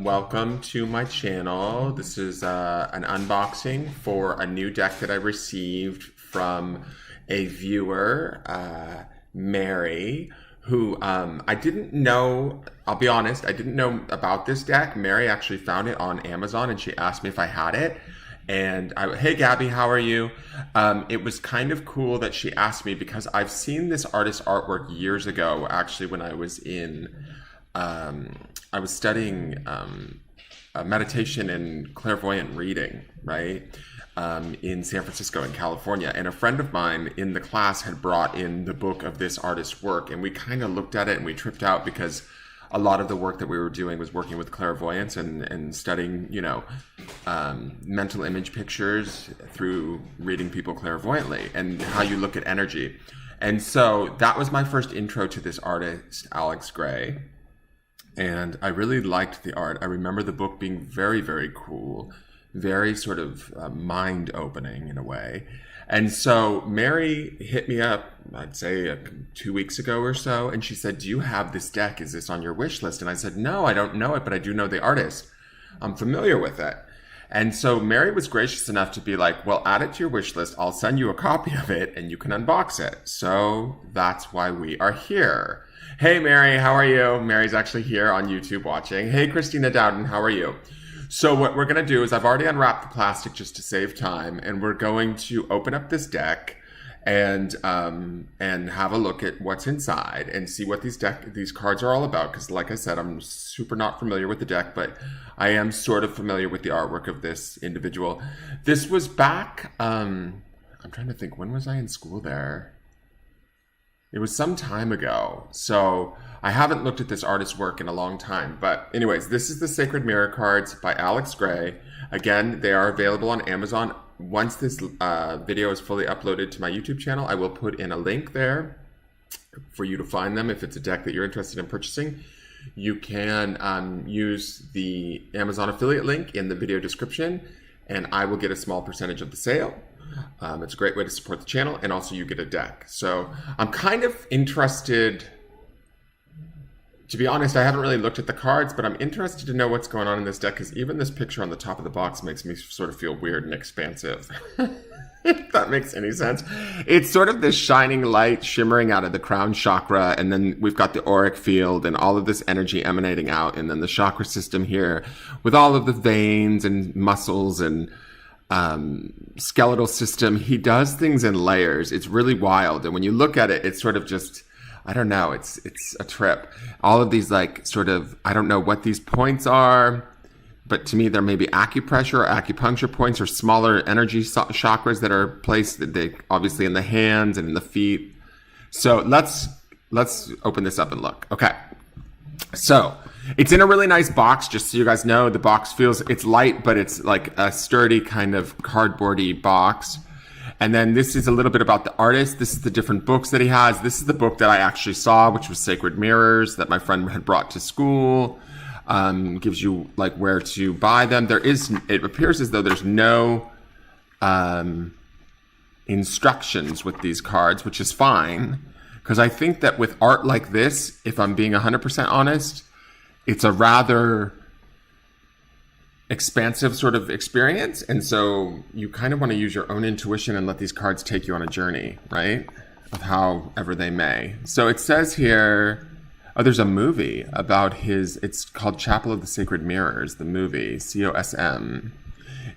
Welcome to my channel. This is an unboxing for a new deck that I received from a viewer, Mary, who I didn't know, I'll be honest, I didn't know about this deck. Mary actually found it on Amazon and she asked me if I had it. And hey Gabby, how are you? It was kind of cool that she asked me because I've seen this artist's artwork years ago, actually when I was I was studying meditation and clairvoyant reading, right, in San Francisco in California. And a friend of mine in the class had brought in the book of this artist's work. And we kind of looked at it and we tripped out because a lot of the work that we were doing was working with clairvoyance and studying, mental image pictures through reading people clairvoyantly and how you look at energy. And so that was my first intro to this artist, Alex Grey. And I really liked the art. I remember the book being very, very cool, very sort of mind-opening in a way. And so Mary hit me up, I'd say 2 weeks ago or so, and she said, do you have this deck? Is this on your wish list? And I said, no, I don't know it, but I do know the artist. I'm familiar with it. And so Mary was gracious enough to be like, well, add it to your wish list. I'll send you a copy of it and you can unbox it. So that's why we are here. Hey, Mary, how are you? Mary's actually here on YouTube watching. Hey, Christina Dowden, how are you? So what we're going to do is I've already unwrapped the plastic just to save time, and we're going to open up this deck and have a look at what's inside and see what these cards are all about. Because like I said, I'm super not familiar with the deck, but I am sort of familiar with the artwork of this individual. This was back, I'm trying to think, when was I in school there? It was some time ago, so I haven't looked at this artist's work in a long time. But anyways, this is the Sacred Mirror cards by Alex Grey. Again, they are available on Amazon. Once this video is fully uploaded to my YouTube channel, I will put in a link there for you to find them if it's a deck that you're interested in purchasing. You can use the Amazon affiliate link in the video description, and I will get a small percentage of the sale. It's a great way to support the channel, and also you get a deck. So I'm kind of interested, to be honest, I haven't really looked at the cards, but I'm interested to know what's going on in this deck, because even this picture on the top of the box makes me sort of feel weird and expansive. If that makes any sense. It's sort of this shining light shimmering out of the crown chakra, and then we've got the auric field and all of this energy emanating out, and then the chakra system here with all of the veins and muscles and skeletal system. He does things in layers. It's really wild. And when you look at it, it's sort of just, I don't know, it's a trip. All of these like sort of, I don't know what these points are, but to me, there may be acupressure or acupuncture points or smaller energy chakras that are placed, obviously in the hands and in the feet. So let's open this up and look. Okay. So it's in a really nice box, just so you guys know. The box it's light, but it's like a sturdy kind of cardboardy box. And then this is a little bit about the artist. This is the different books that he has. This is the book that I actually saw, which was Sacred Mirrors, that my friend had brought to school. Gives you like where to buy them. It appears as though there's no instructions with these cards, which is fine. Because I think that with art like this, if I'm being 100% honest, it's a rather expansive sort of experience. And so you kind of want to use your own intuition and let these cards take you on a journey, right? Of however they may. So it says here, oh, there's a movie about it's called Chapel of the Sacred Mirrors, the movie, COSM.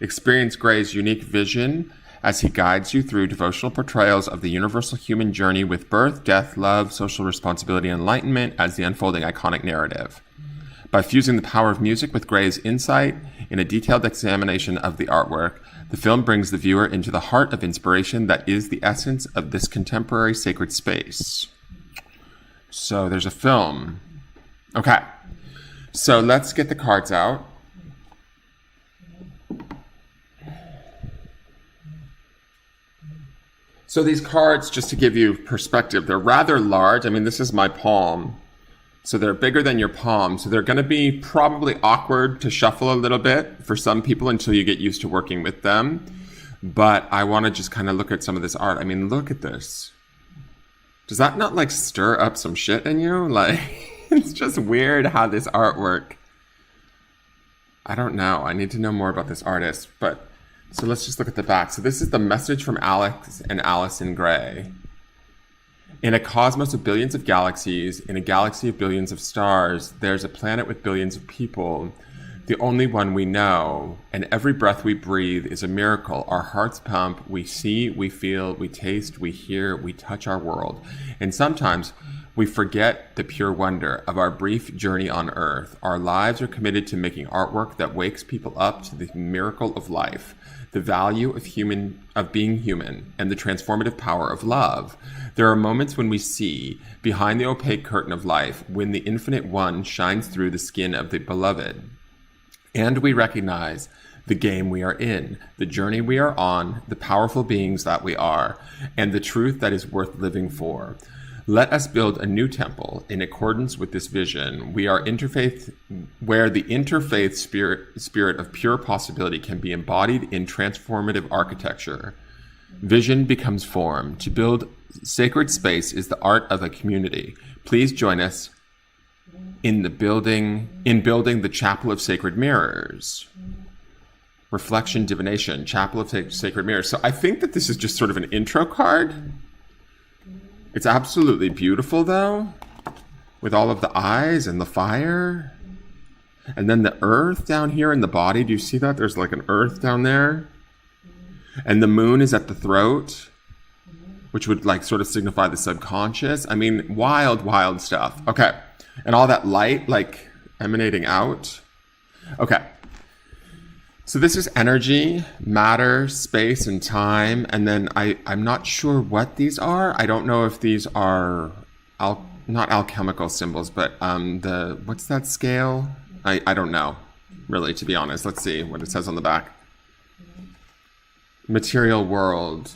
Experience Grey's unique vision as he guides you through devotional portrayals of the universal human journey with birth, death, love, social responsibility, and enlightenment as the unfolding iconic narrative. By fusing the power of music with Grey's insight in a detailed examination of the artwork, the film brings the viewer into the heart of inspiration that is the essence of this contemporary sacred space. So there's a film. Okay, so let's get the cards out. So these cards, just to give you perspective, they're rather large. I mean, this is my palm. So they're bigger than your palm. So they're going to be probably awkward to shuffle a little bit for some people until you get used to working with them. But I want to just kind of look at some of this art. I mean, look at this. Does that not like stir up some shit in you? Like, it's just weird how this artwork I don't know. I need to know more about this artist, but so let's just look at the back. So this is the message from Alex and Allison Gray. In a cosmos of billions of galaxies, in a galaxy of billions of stars, there's a planet with billions of people, the only one we know, and every breath we breathe is a miracle. Our hearts pump, we see, we feel, we taste, we hear, we touch our world. And sometimes we forget the pure wonder of our brief journey on Earth. Our lives are committed to making artwork that wakes people up to the miracle of life, the value of being human, and the transformative power of love. There are moments when we see, behind the opaque curtain of life, when the infinite one shines through the skin of the beloved. And we recognize the game we are in, the journey we are on, the powerful beings that we are, and the truth that is worth living for. Let us build a new temple in accordance with this vision. We are interfaith, where the interfaith spirit of pure possibility can be embodied in transformative architecture. Vision becomes form. To build sacred space is the art of a community. Please join us in building the Chapel of Sacred Mirrors. Reflection, divination, Chapel of Sacred Mirrors. So I think that this is just sort of an intro card. It's absolutely beautiful, though, with all of the eyes and the fire. And then the earth down here in the body. Do you see that? There's like an earth down there. And the moon is at the throat, which would like sort of signify the subconscious. I mean, wild, wild stuff. Okay. And all that light like emanating out. Okay. So this is energy, matter, space, and time. And then I'm not sure what these are. I don't know if these are not alchemical symbols, but what's that scale? I don't know, really, to be honest. Let's see what it says on the back. Material world.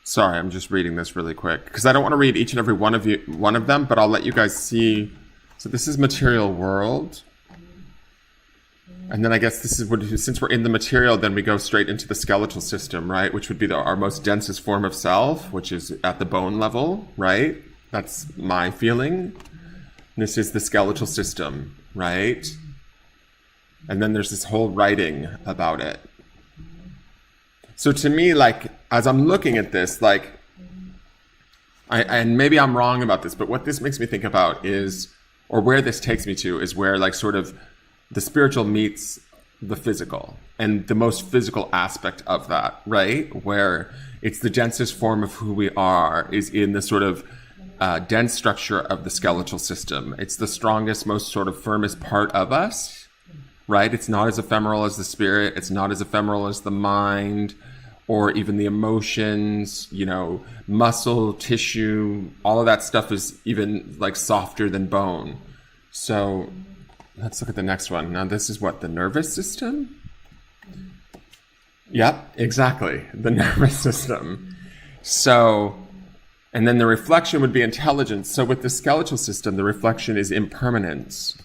Sorry, I'm just reading this really quick because I don't want to read each and every one of them, but I'll let you guys see. So this is material world. And then I guess this is since we're in the material, then we go straight into the skeletal system, right? Which would be our most densest form of self, which is at the bone level, right? That's my feeling. This is the skeletal system, right? And then there's this whole writing about it. So to me, like, as I'm looking at this, like, and maybe I'm wrong about this, but what this makes me think about is, or where this takes me to, is where, like, sort of the spiritual meets the physical, and the most physical aspect of that, right? Where it's the densest form of who we are is in the sort of dense structure of the skeletal system. It's the strongest, most sort of firmest part of us, right? It's not as ephemeral as the spirit. It's not as ephemeral as the mind or even the emotions, you know, muscle, tissue, all of that stuff is even like softer than bone. So let's look at the next one. Now this is what, the nervous system? Yep, exactly. The nervous system. So, and then the reflection would be intelligence. So with the skeletal system, the reflection is impermanence.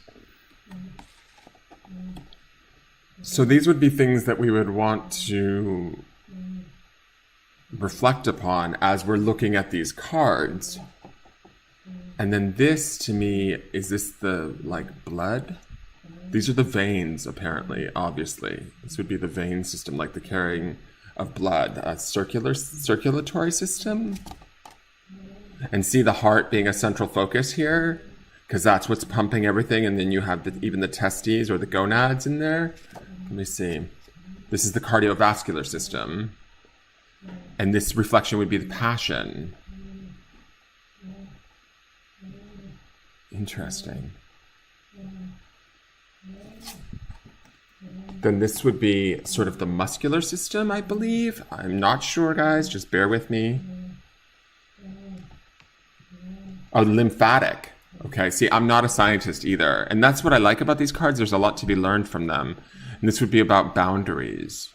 So these would be things that we would want to reflect upon as we're looking at these cards. And then this, to me, is this the, like, blood? These are the veins, apparently, obviously. This would be the vein system, like the carrying of blood. A circulatory system. And see the heart being a central focus here, because that's what's pumping everything. And then you have even the testes or the gonads in there. Let me see. This is the cardiovascular system. And this reflection would be the passion. Interesting. Then this would be sort of the muscular system, I believe. I'm not sure, guys. Just bear with me. Oh, lymphatic. Okay, see, I'm not a scientist either. And that's what I like about these cards. There's a lot to be learned from them. And this would be about boundaries.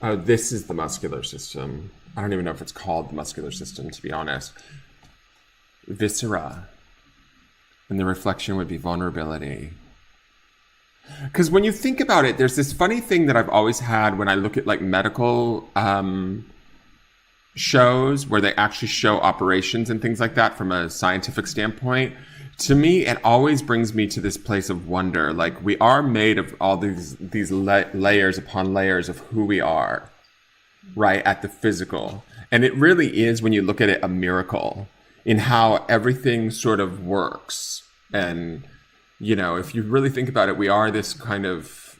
Oh, this is the muscular system. I don't even know if it's called the muscular system, to be honest. Viscera. And the reflection would be vulnerability. Because when you think about it, there's this funny thing that I've always had when I look at like medical shows where they actually show operations and things like that from a scientific standpoint. To me, it always brings me to this place of wonder. Like, we are made of all these layers upon layers of who we are, right, at the physical. And it really is, when you look at it, a miracle in how everything sort of works. And, you know, if you really think about it, we are this kind of,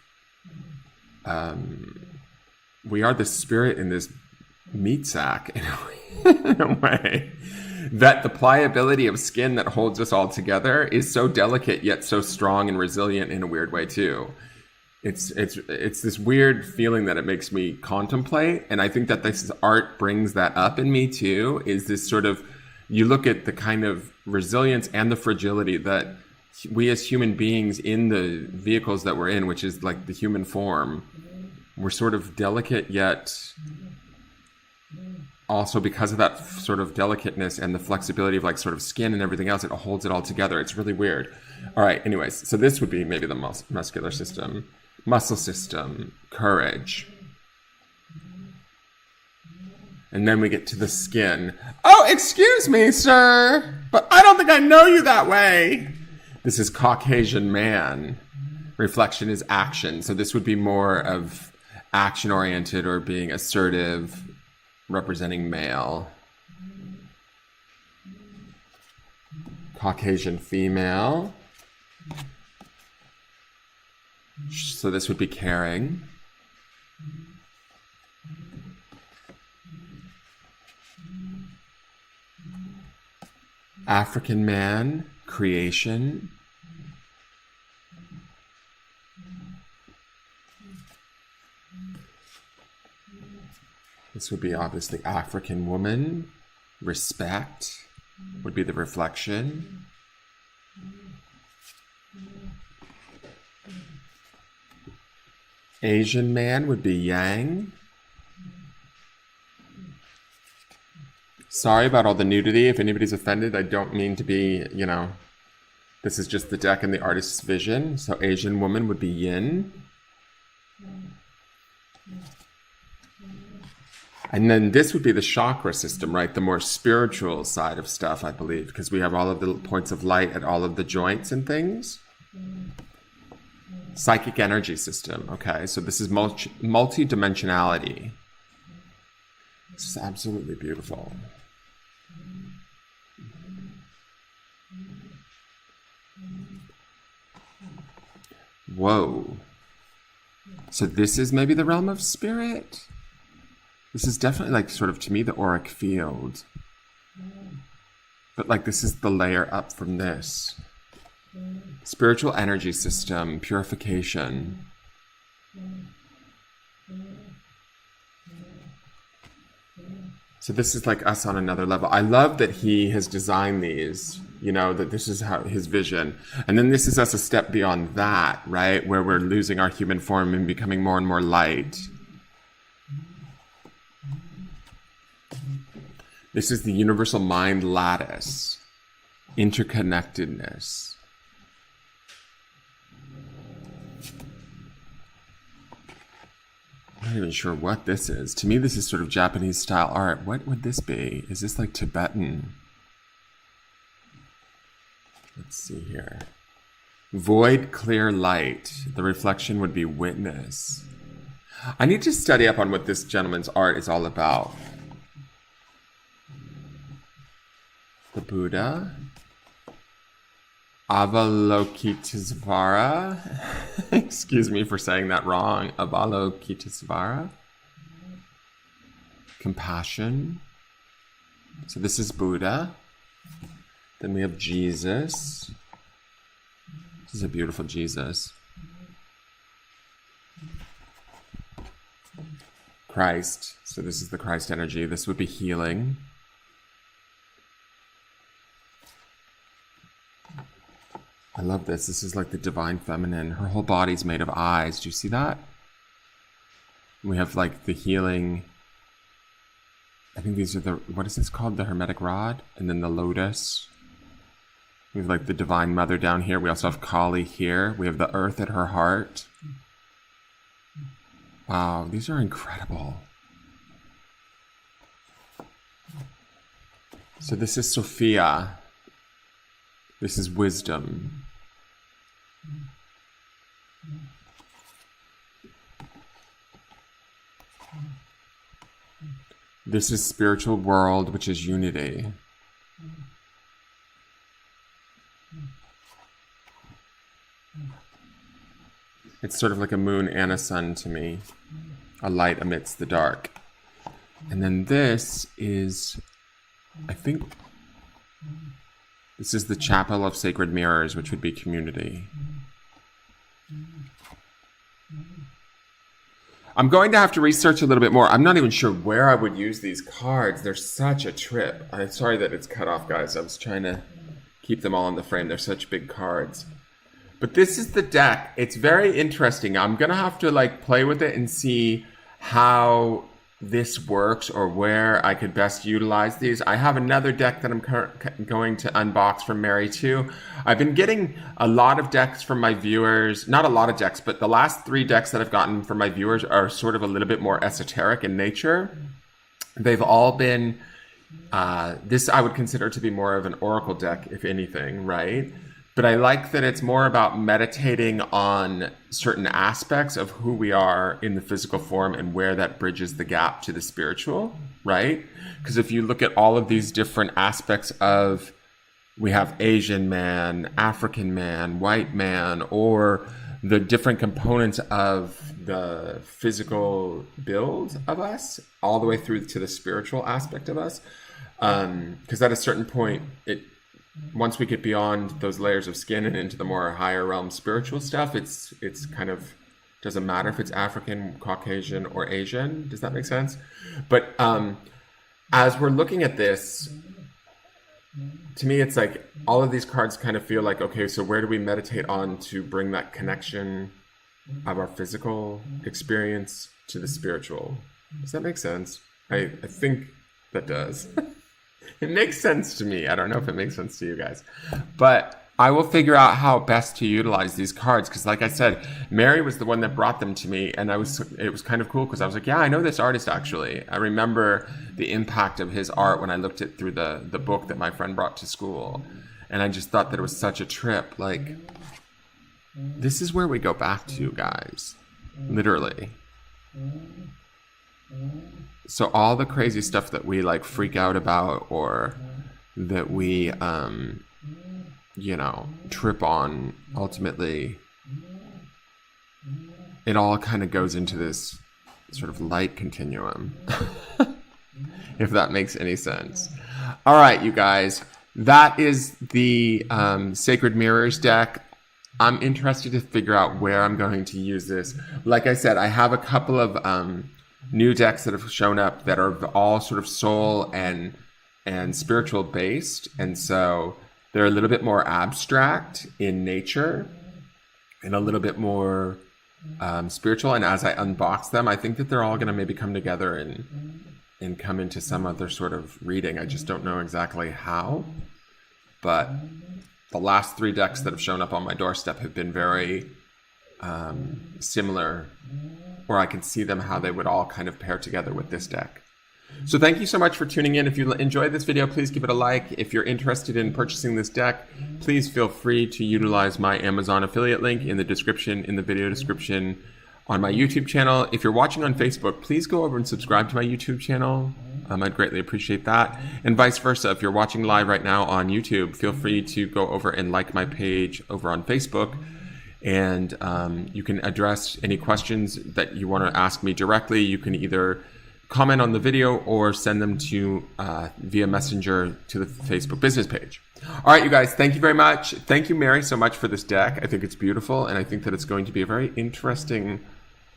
we are the spirit in this meat sack in a way. That the pliability of skin that holds us all together is so delicate yet so strong and resilient in a weird way too. It's this weird feeling that it makes me contemplate, and I think that this art brings that up in me too. Is this sort of, you look at the kind of resilience and the fragility that we as human beings in the vehicles that we're in, which is like the human form, we're sort of delicate yet also, because of that sort of delicateness and the flexibility of like sort of skin and everything else, it holds it all together. It's really weird. All right, anyways, so this would be maybe the muscular system, muscle system, courage. And then we get to the skin. Oh, excuse me, sir, but I don't think I know you that way. This is Caucasian man. Reflection is action. So this would be more of action-oriented or being assertive, representing male. Caucasian female. So this would be caring. African man, creation. This would be obviously African woman. Respect would be the reflection. Asian man would be yang. Sorry about all the nudity. If anybody's offended, I don't mean to be, you know, this is just the deck and the artist's vision. So Asian woman would be yin. And then this would be the chakra system, right? The more spiritual side of stuff, I believe, because we have all of the points of light at all of the joints and things. Psychic energy system, okay? So this is multi-dimensionality. This is absolutely beautiful. Whoa. So this is maybe the realm of spirit? This is definitely like sort of, to me, the auric field. But like this is the layer up from this. Spiritual energy system, purification. So this is like us on another level. I love that he has designed these, you know, that this is how his vision. And then this is us a step beyond that, right? Where we're losing our human form and becoming more and more light. This is the universal mind lattice, interconnectedness. I'm not even sure what this is. To me, this is sort of Japanese style art. What would this be? Is this like Tibetan? Let's see here. Void, clear light. The reflection would be witness. I need to study up on what this gentleman's art is all about. The Buddha, Avalokitesvara. Excuse me for saying that wrong. Avalokitesvara. Compassion. So this is Buddha. Then we have Jesus. This is a beautiful Jesus. Christ. So this is the Christ energy. This would be healing. I love this. This is like the divine feminine. Her whole body's made of eyes. Do you see that? We have like the healing. I think these are the, what is this called? The hermetic rod. And then the lotus. We have like the Divine Mother down here. We also have Kali here. We have the Earth at her heart. Wow, these are incredible. So this is Sophia. This is wisdom. This is spiritual world, which is unity. It's sort of like a moon and a sun to me. A light amidst the dark. And then this is, I think, this is the Chapel of Sacred Mirrors, which would be community. I'm going to have to research a little bit more. I'm not even sure where I would use these cards. They're such a trip. I'm sorry that it's cut off, guys. I was trying to keep them all in the frame. They're such big cards. But this is the deck. It's very interesting. I'm going to have to like play with it and see how this works or where I could best utilize these. I have another deck that I'm going to unbox from Mary too. I've been getting a lot of decks from my viewers. Not a lot of decks, but the last 3 decks that I've gotten from my viewers are sort of a little bit more esoteric in nature. They've all been, this I would consider to be more of an oracle deck, if anything, right? But I like that it's more about meditating on certain aspects of who we are in the physical form and where that bridges the gap to the spiritual, right? Because if you look at all of these different aspects of, we have Asian man, African man, white man, or the different components of the physical build of us, all the way through to the spiritual aspect of us. Because at a certain point, once we get beyond those layers of skin and into the more higher realm spiritual stuff, it's kind of doesn't matter if it's African, Caucasian, or Asian. Does that make sense? But as we're looking at this, to me, it's like all of these cards kind of feel like, okay, so where do we meditate on to bring that connection of our physical experience to the spiritual? Does that make sense? I think that does. It makes sense to me. I don't know if it makes sense to you guys. But I will figure out how best to utilize these cards. Because like I said, Mary was the one that brought them to me. And it was kind of cool because I was like, yeah, I know this artist actually. I remember the impact of his art when I looked at through the book that my friend brought to school. And I just thought that it was such a trip. Like, this is where we go back to, guys. Literally. So all the crazy stuff that we like freak out about or that we, trip on, ultimately, it all kind of goes into this sort of light continuum, if that makes any sense. All right, you guys, that is the Sacred Mirrors deck. I'm interested to figure out where I'm going to use this. Like I said, I have a couple of new decks that have shown up that are all sort of soul and spiritual based, and so they're a little bit more abstract in nature and a little bit more spiritual. And as I unbox them, I think that they're all going to maybe come together and come into some other sort of reading. I just don't know exactly how, but the last 3 decks that have shown up on my doorstep have been very similar, or I can see them how they would all kind of pair together with this deck. So thank you so much for tuning in. If you enjoyed this video, please give it a like. If you're interested in purchasing this deck, please feel free to utilize my Amazon affiliate link in the description, in the video description on my YouTube channel. If you're watching on Facebook, please go over and subscribe to my YouTube channel. I'd greatly appreciate that. And vice versa, if you're watching live right now on YouTube, feel free to go over and like my page over on Facebook. And you can address any questions that you want to ask me directly. You can either comment on the video or send them to via Messenger to the Facebook business page. All right, you guys, thank you very much. Thank you, Mary, so much for this deck. I think it's beautiful, and I think that it's going to be a very interesting,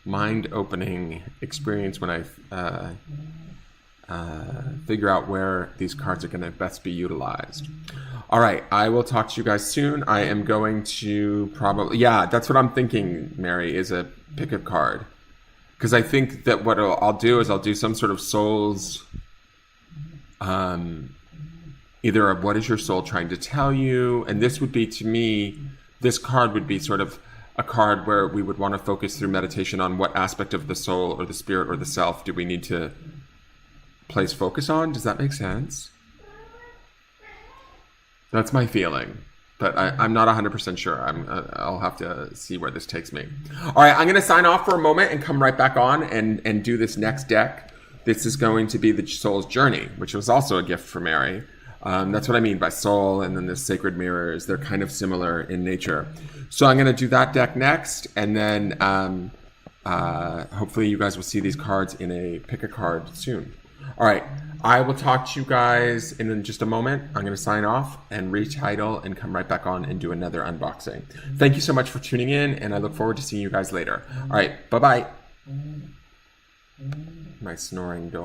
mind-opening experience when I figure out where these cards are going to best be utilized. All right, I will talk to you guys soon. I am going to probably, yeah, that's what I'm thinking, Mary, is a pick a card. Because I think that what I'll do is I'll do some sort of souls either of what is your soul trying to tell you. And this would be, to me, this card would be sort of a card where we would want to focus through meditation on what aspect of the soul or the spirit or the self do we need to place focus on. Does that make sense? That's my feeling, but I'm not 100% sure. I'll have to see where this takes me. All right, I'm going to sign off for a moment and come right back on and do this next deck. This is going to be the Soul's Journey, which was also a gift for Mary. That's what I mean by soul, and then the sacred mirrors. They're kind of similar in nature. So I'm going to do that deck next, and then hopefully you guys will see these cards in a pick a card soon. All right, I will talk to you guys in just a moment. I'm going to sign off and retitle and come right back on and do another unboxing. Thank you so much for tuning in, and I look forward to seeing you guys later. All right, bye-bye. My snoring dog.